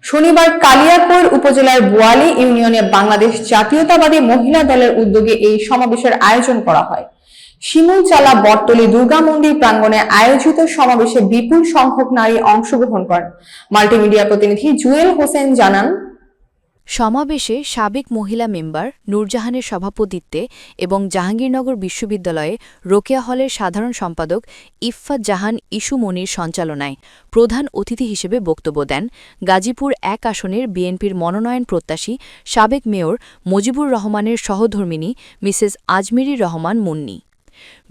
শনিবার কালিয়াকৈর উপজেলার বোয়ালি ইউনিয়নে বাংলাদেশ জাতীয়তাবাদী মহিলা দলের উদ্যোগে এই সমাবেশের আয়োজন করা হয়। শিমুলচালা বটতলী দুর্গা মন্দির প্রাঙ্গণে আয়োজিত সমাবেশে বিপুল সংখ্যক নারী অংশগ্রহণ করেন। মাল্টিমিডিয়া প্রতিনিধি জুয়েল হোসেন জানান, সমাবেশে সাবেক মহিলা মেম্বার নূরজাহানের সভাপতিত্বে এবং জাহাঙ্গীরনগর বিশ্ববিদ্যালয়ে রোকেয়া হলের সাধারণ সম্পাদক ইফফাত জাহান ইস্যু মনির সঞ্চালনায় প্রধান অতিথি হিসেবে বক্তব্য দেন গাজীপুর ১ আসনের বিএনপির মনোনয়ন প্রত্যাশী সাবেক মেয়র মুজিবুর রহমানের সহধর্মিণী মিসেস আজমিরি রহমান মুন্নি।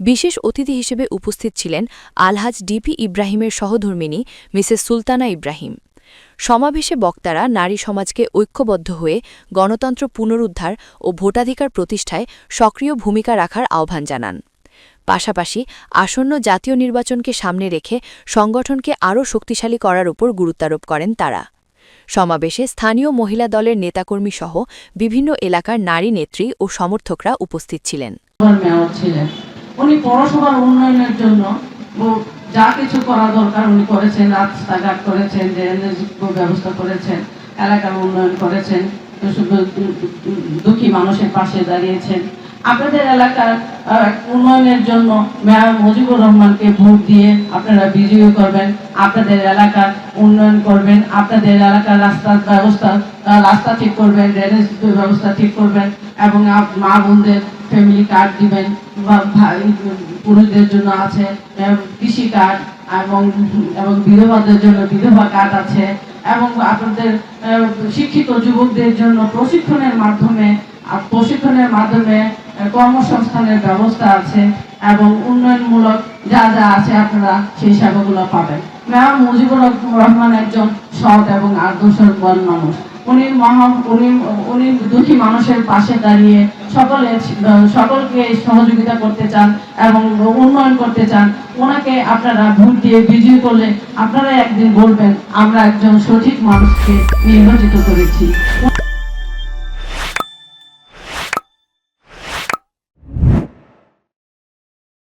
বিশেষ অতিথি হিসেবে উপস্থিত ছিলেন আলহাজ ডিপি ইব্রাহিমের সহধর্মিণী মিসেস সুলতানা ইব্রাহিম। সমাবেশে বক্তারা নারী সমাজকে ঐক্যবদ্ধ হয়ে গণতন্ত্র পুনরুদ্ধার ও ভোটাধিকার প্রতিষ্ঠায় সক্রিয় ভূমিকা রাখার আহ্বান জানান। পাশাপাশি আসন্ন জাতীয় নির্বাচনকে সামনে রেখে সংগঠনকে আরও শক্তিশালী করার উপর গুরুত্বারোপ করেন তারা। সমাবেশে স্থানীয় মহিলা দলের নেতাকর্মীসহ বিভিন্ন এলাকার নারী নেত্রী ও সমর্থকরা উপস্থিত ছিলেন। উনি পৌরসভার উন্নয়নের জন্য যা কিছু করা দরকার উনি করেছেন, রাস্তাঘাট করেছেন, ড্রেনেজ ব্যবস্থা করেছেন, এলাকার উন্নয়ন করেছেন, দুঃখী মানুষের পাশে দাঁড়িয়েছেন। আপনাদের এলাকার উন্নয়নের জন্য মেয়র মুজিবুর রহমানকে ভোট দিয়ে আপনারা বিজয়ী করবেন, আপনাদের এলাকার উন্নয়ন করবেন, আপনাদের এলাকার রাস্তা ঠিক করবেন, ড্রেনেজ ব্যবস্থা ঠিক করবেন এবং মা বোনদের ফ্যামিলি কার্ড দিবেন, পুরুষদের জন্য আছে কৃষি কার্ড এবং বিধবাদের জন্য বিধবা কার্ড আছে এবং আপনাদের শিক্ষিত যুবকদের জন্য প্রশিক্ষণের মাধ্যমে কর্মসংস্থানের ব্যবস্থা আছে এবং উন্নয়নমূলক যা যা আছে আপনারা সেই সেবাগুলো পাবেন। মেয়র মুজিবুর রহমান একজন সৎ এবং আদর্শবান মানুষ। উনি দুঃখী মানুষের পাশে দাঁড়িয়ে সকলকে সহযোগিতা করতে চান এবং উন্নয়ন করতে চান। ওনাকে আপনারা ভোট দিয়ে বিজয়ী করলে আপনারা একদিন বলবেন আমরা একজন সঠিক মানুষকে নির্বাচিত করেছি।